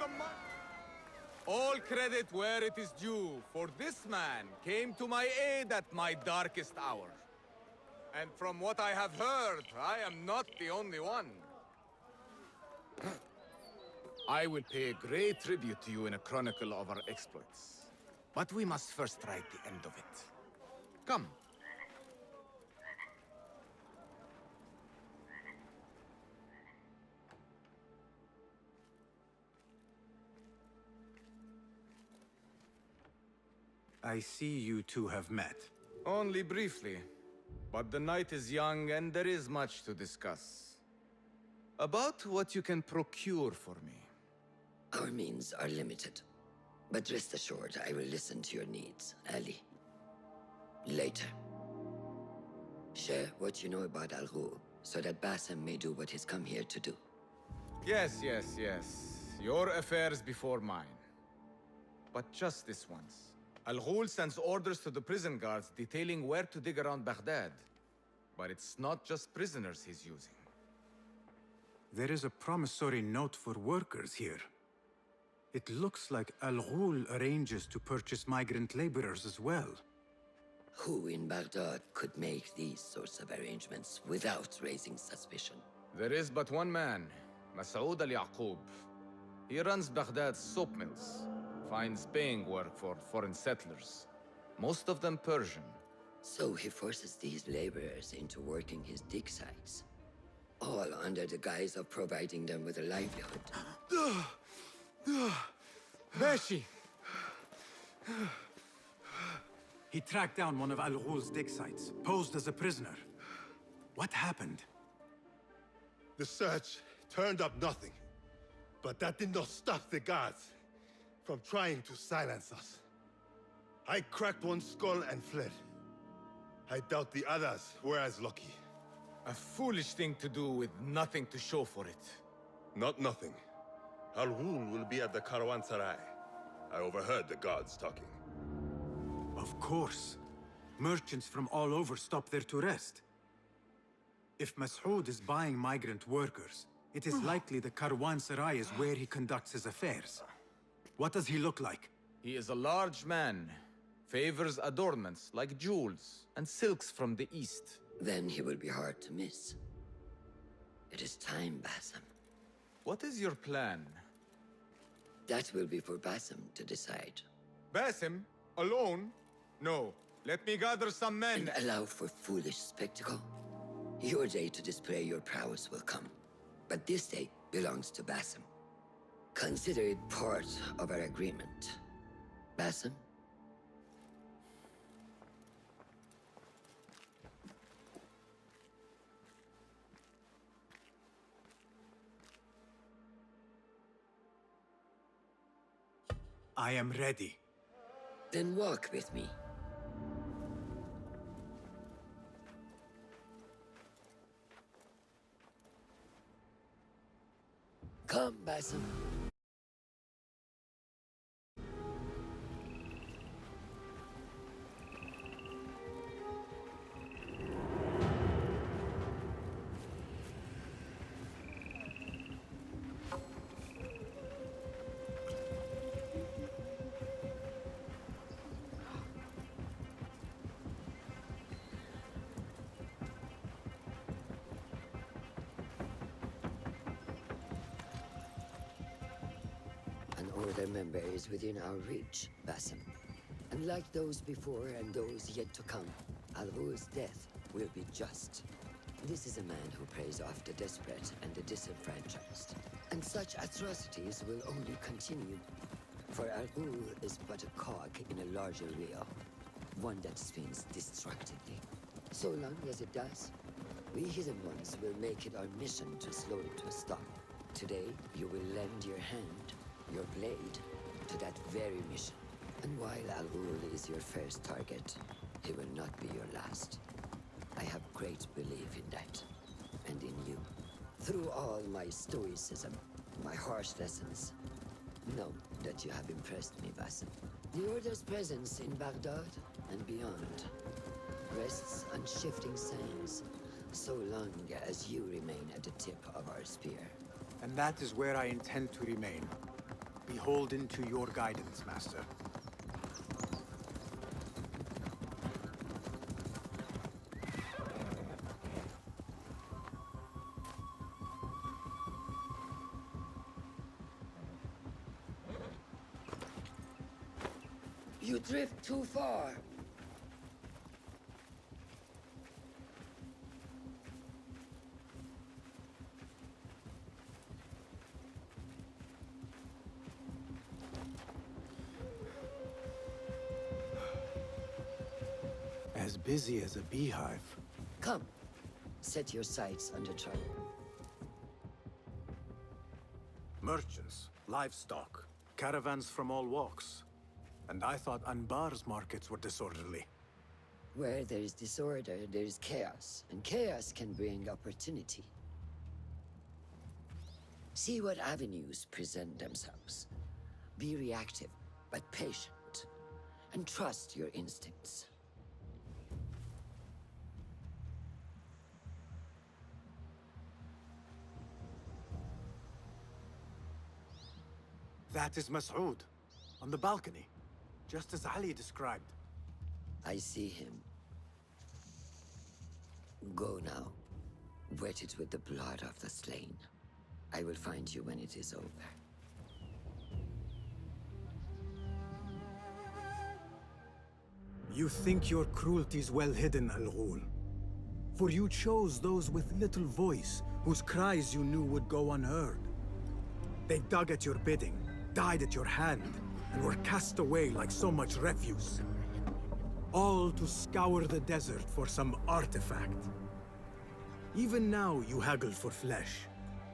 the money. All credit where it is due, for this man came to my aid at my darkest hour. And from what I have heard, I am not the only one. I will pay great tribute to you in a chronicle of our exploits. But we must first write the end of it. Come. I see you two have met. Only briefly. But the night is young and there is much to discuss. About what you can procure for me. Our means are limited. But rest assured, I will listen to your needs, Ali. Later. Share what you know about Al Ghul, so that Bassem may do what he's come here to do. Yes. Your affairs before mine. But just this once. Al Ghul sends orders to the prison guards detailing where to dig around Baghdad. But it's not just prisoners he's using. There is a promissory note for workers here. It looks like Al Ghul arranges to purchase migrant laborers as well. Who in Baghdad could make these sorts of arrangements without raising suspicion? There is but one man, Masoud al-Yaqub. He runs Baghdad's soap mills, finds paying work for foreign settlers, most of them Persian. So he forces these laborers into working his dig sites, all under the guise of providing them with a livelihood. Beshi! He tracked down one of Al Ghul's dig sites, posed as a prisoner. What happened? The search turned up nothing. But that did not stop the guards from trying to silence us. I cracked one skull and fled. I doubt the others were as lucky. A foolish thing to do with nothing to show for it. Not nothing. Al Ghul will be at the Caravanserai. I overheard the guards talking. Of course. Merchants from all over stop there to rest. If Masoud is buying migrant workers, it is likely the Caravanserai is where he conducts his affairs. What does he look like? He is a large man, favors adornments like jewels and silks from the east. Then he will be hard to miss. It is time, Bassem. What is your plan? That will be for Bassem to decide. Bassem? Alone? No. Let me gather some men. And allow for foolish spectacle. Your day to display your prowess will come. But this day belongs to Bassem. Consider it part of our agreement. Bassem? I am ready. Then walk with me. Come, Bassem. An Order member is within our reach, Bassem. Unlike those before and those yet to come, Al Ghul's death will be just. This is a man who preys off the desperate and the disenfranchised. And such atrocities will only continue. For Al Ghul is but a cog in a larger wheel, one that spins destructively. So long as it does, we Hidden Ones will make it our mission to slow it to a stop. Today, you will lend your hand, your blade, to that very mission. And while Al Ghul is your first target, he will not be your last. I have great belief in that, and in you. Through all my stoicism, my harsh lessons, know that you have impressed me, Bassem. The Order's presence in Baghdad and beyond rests on shifting sands, so long as you remain at the tip of our spear. And that is where I intend to remain. Beholden to your guidance, Master. You drift too far. As busy as a beehive. Come, set your sights under trouble. Merchants, livestock, caravans from all walks. And I thought Anbar's markets were disorderly. Where there is disorder, there is chaos, and chaos can bring opportunity. See what avenues present themselves. Be reactive, but patient, and trust your instincts. That is Mas'ud, on the balcony, just as Ali described. I see him. Go now. Wet it with the blood of the slain. I will find you when it is over. You think your cruelty's well hidden, Al-Ghul. For you chose those with little voice, whose cries you knew would go unheard. They dug at your bidding, died at your hand, and were cast away like so much refuse. All to scour the desert for some artifact. Even now you haggle for flesh,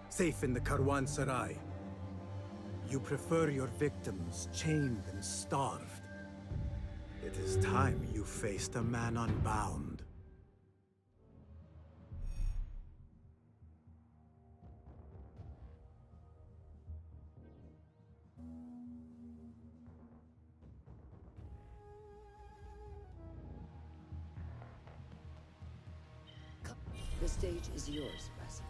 safe in the Karwansarai. You prefer your victims chained and starved. It is time you faced a man unbound. Come, the stage is yours, Basim.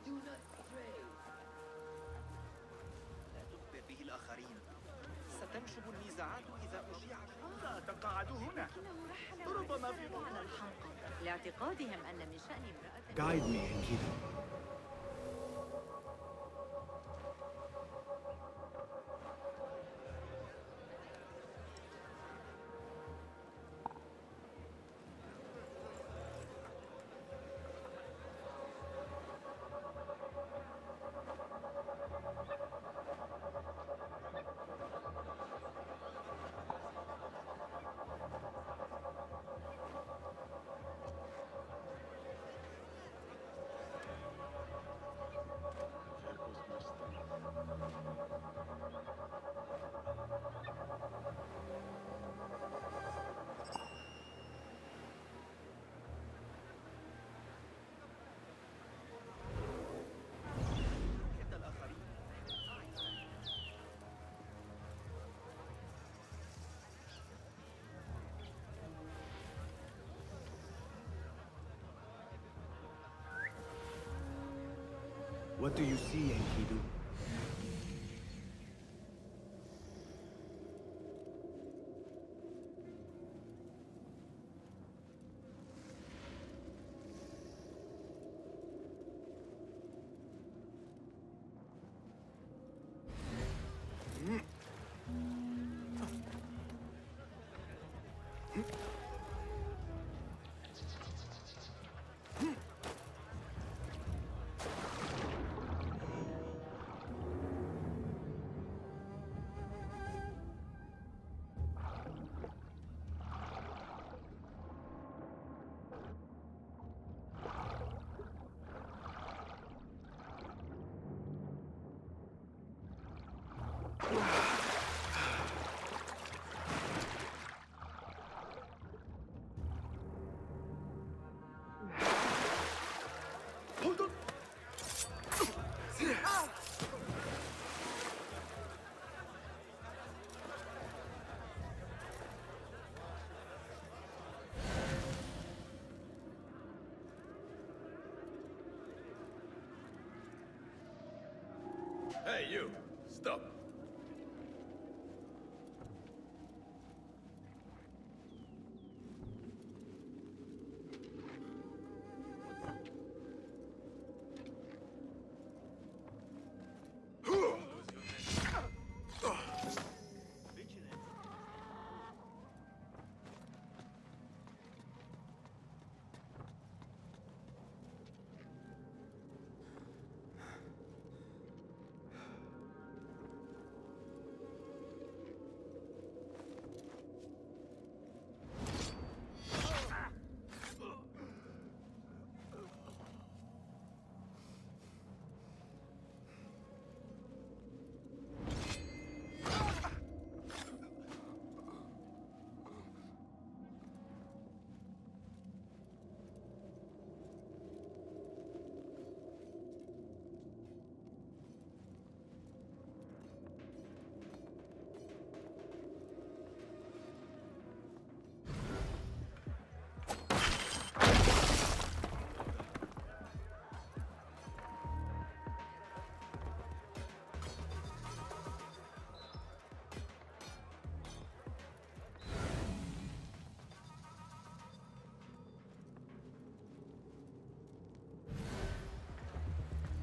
Do not pray. لا تخبر به الآخرين. ستنشب النزاعات إذا أشيعت. لا تقاعدوا هنا. ربما في على الحنقل لاعتقادهم أن من شأن امرأة Guide me, Enkidu. عند الآخرين. What do you see, Enkidu? Hey, you! Stop!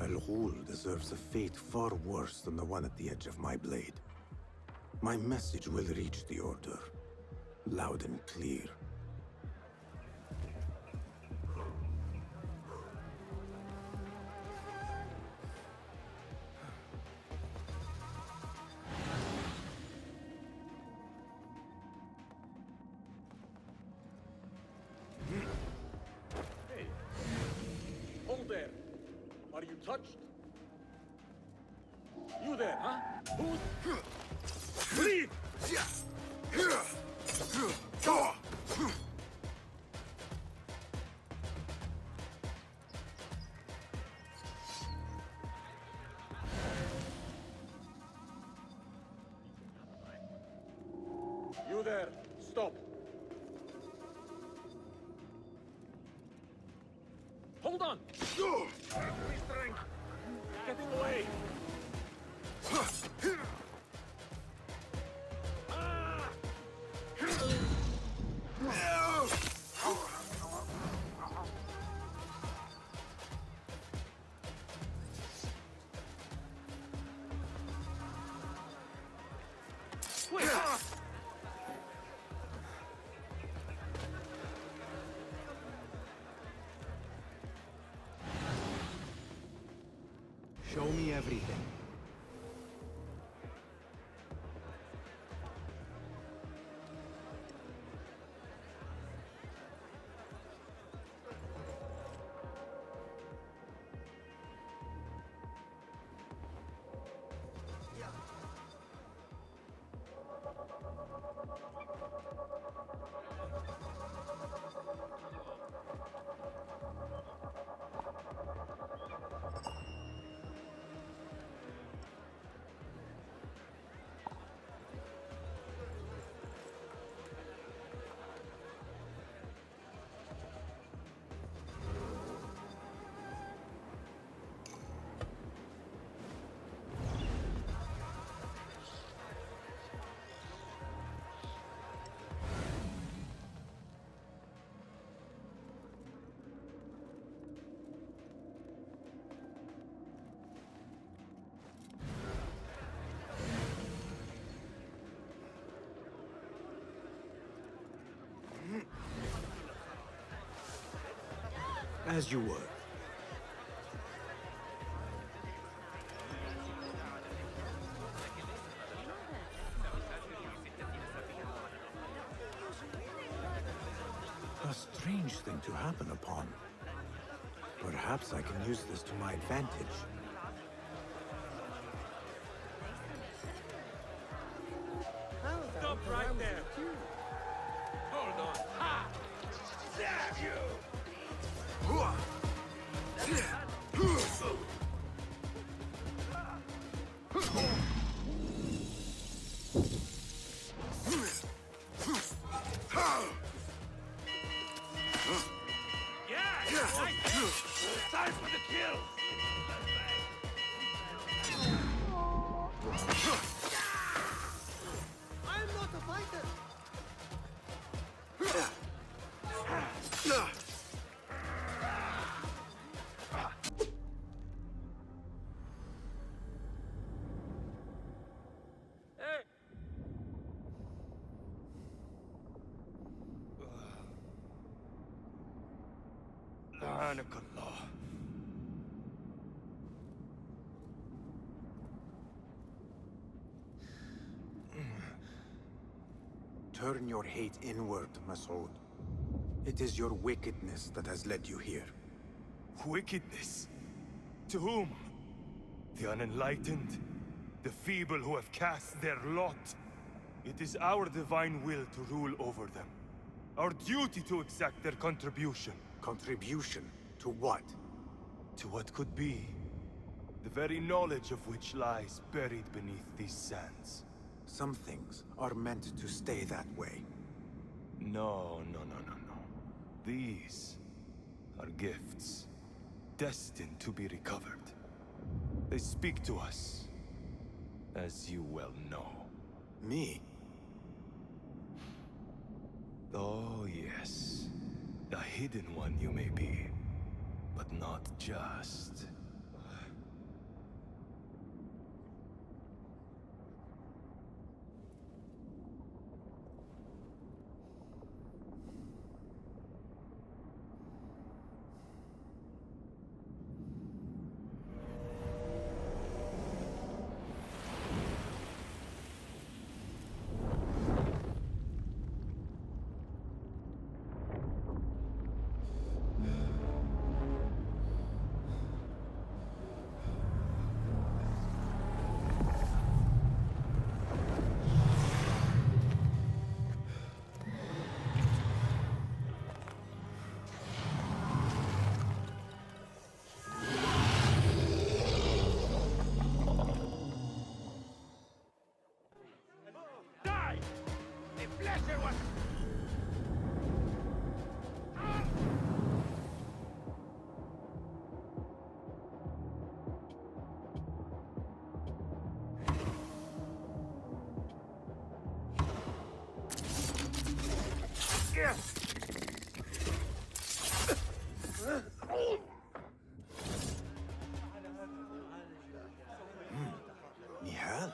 Al-Ghul deserves a fate far worse than the one at the edge of my blade. My message will reach the Order, loud and clear. Hey! Hold there! Are you touched? You there, huh? Who's... Leave! You there, stop! Hold on! Restraint! Getting away! Show me everything. As you were. A strange thing to happen upon. Perhaps I can use this to my advantage. Stop right there! Hold on! Ha! Damn you! Yeah! Right. Time for the kill! not a fighter! لعنك الله. Turn your hate inward, Masoud. It is your wickedness that has led you here. Wickedness? To whom? The unenlightened? The feeble who have cast their lot? It is our divine will to rule over them. Our duty to exact their contribution. Contribution? To what? To what could be. The very knowledge of which lies buried beneath these sands. Some things are meant to stay that way. No. These are gifts, destined to be recovered. They speak to us, as you well know. Me? Oh, yes. The hidden one you may be, but not just. Nihal?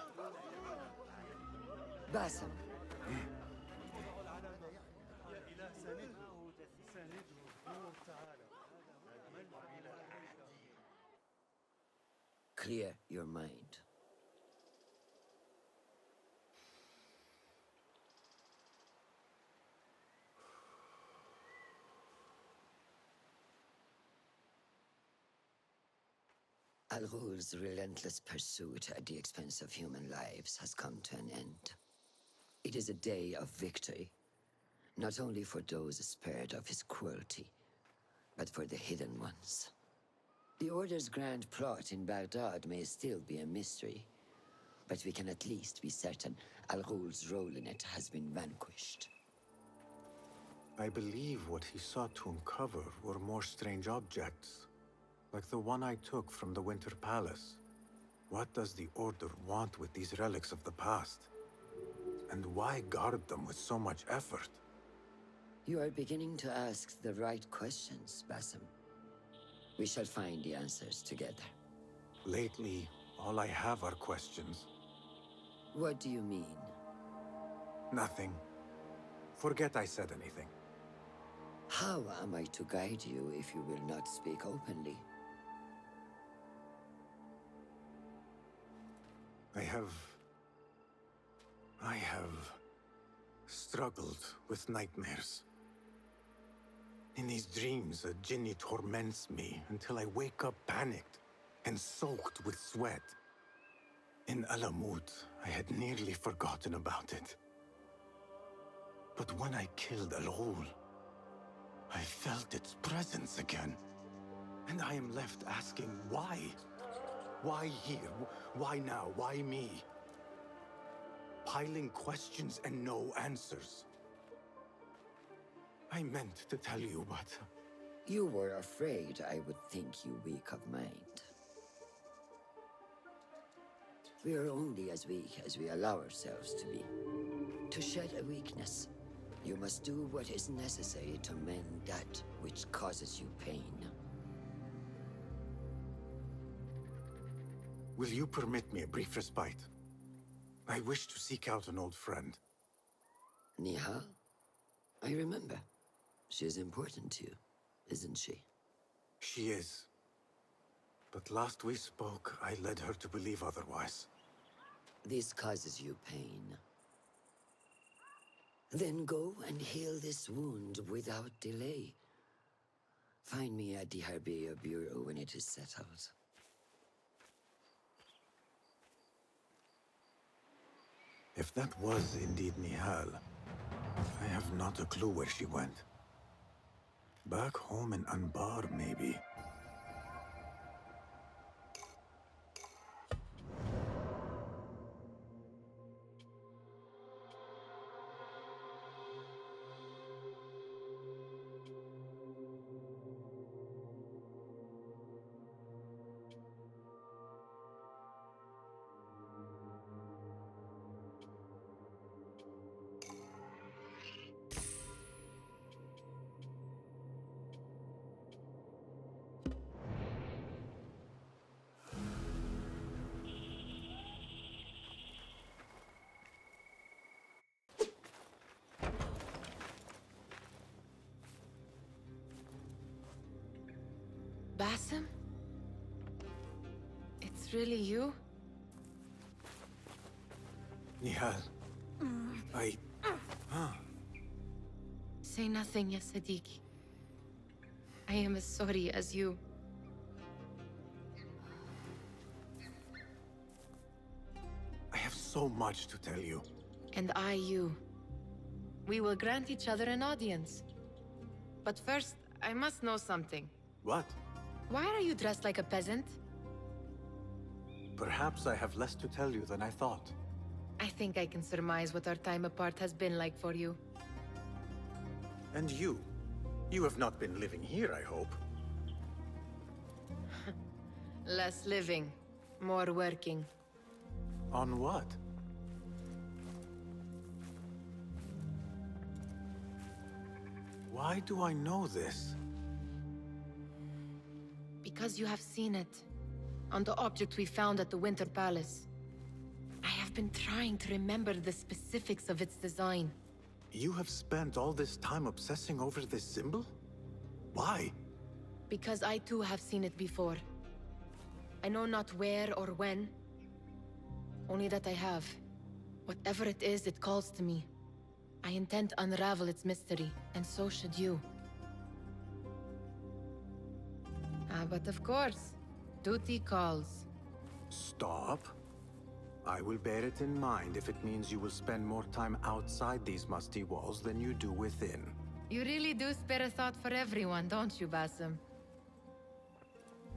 Basim. Clear your mind. Al-Ghul's relentless pursuit at the expense of human lives has come to an end. It is a day of victory, not only for those spared of his cruelty, but for the hidden ones. The Order's grand plot in Baghdad may still be a mystery, but we can at least be certain Al-Ghul's role in it has been vanquished. I believe what he sought to uncover were more strange objects, like the one I took from the Winter Palace. What does the Order want with these relics of the past? And why guard them with so much effort? You are beginning to ask the right questions, Basim. We shall find the answers together. Lately, all I have are questions. What do you mean? Nothing. Forget I said anything. How am I to guide you if you will not speak openly? I have struggled with nightmares. In these dreams, a jinni torments me until I wake up panicked and soaked with sweat. In Alamut, I had nearly forgotten about it. But when I killed Al-Ghul, I felt its presence again. And I am left asking why? Why here? Why now? Why me? Piling questions and no answers. I meant to tell you, but... You were afraid I would think you weak of mind. We are only as weak as we allow ourselves to be. to shed a weakness, you must do what is necessary to mend that which causes you pain. Will you permit me a brief respite? I wish to seek out an old friend. Nihal? I remember. She is important to you, isn't she? She is. But last we spoke, I led her to believe otherwise. This causes you pain. Then go and heal this wound without delay. Find me at the Harbier Bureau when it is settled. If that was indeed Nihal, I have not a clue where she went. Back home in Anbar, maybe. Basim? It's really you? Nihal. Say nothing, ya Sadiqi. I am as sorry as you. I have so much to tell you. And I you. We will grant each other an audience. But first, I must know something. What? Why are you dressed like a peasant? Perhaps I have less to tell you than I thought. I think I can surmise what our time apart has been like for you. And you? You have not been living here, I hope. Less living, more working. On what? Why do I know this? Because you have seen it. On the object we found at the Winter Palace. I have been trying to remember the specifics of its design. You have spent all this time obsessing over this symbol? Why? Because I too have seen it before. I know not where or when. Only that I have. Whatever it is, it calls to me. I intend to unravel its mystery, and so should you. But of course, duty calls. Stop. I will bear it in mind if it means you will spend more time outside these musty walls than you do within. You really do spare a thought for everyone, don't you, Basim?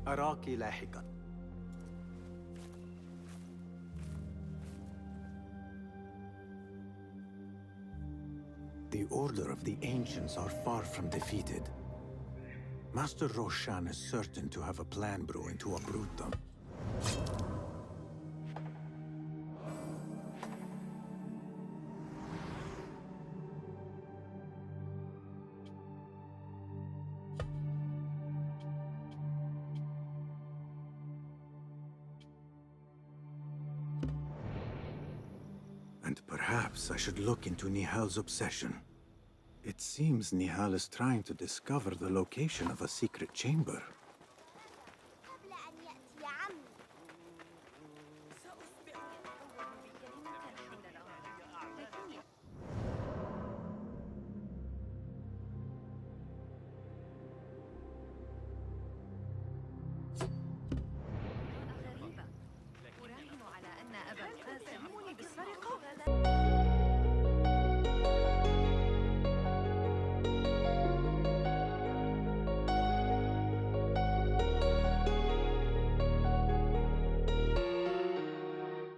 أراكِ لاحقاً. The Order of the Ancients are far from defeated. Master Roshan is certain to have a plan brewing to uproot them. And perhaps I should look into Nihal's obsession. It seems Nihal is trying to discover the location of a secret chamber.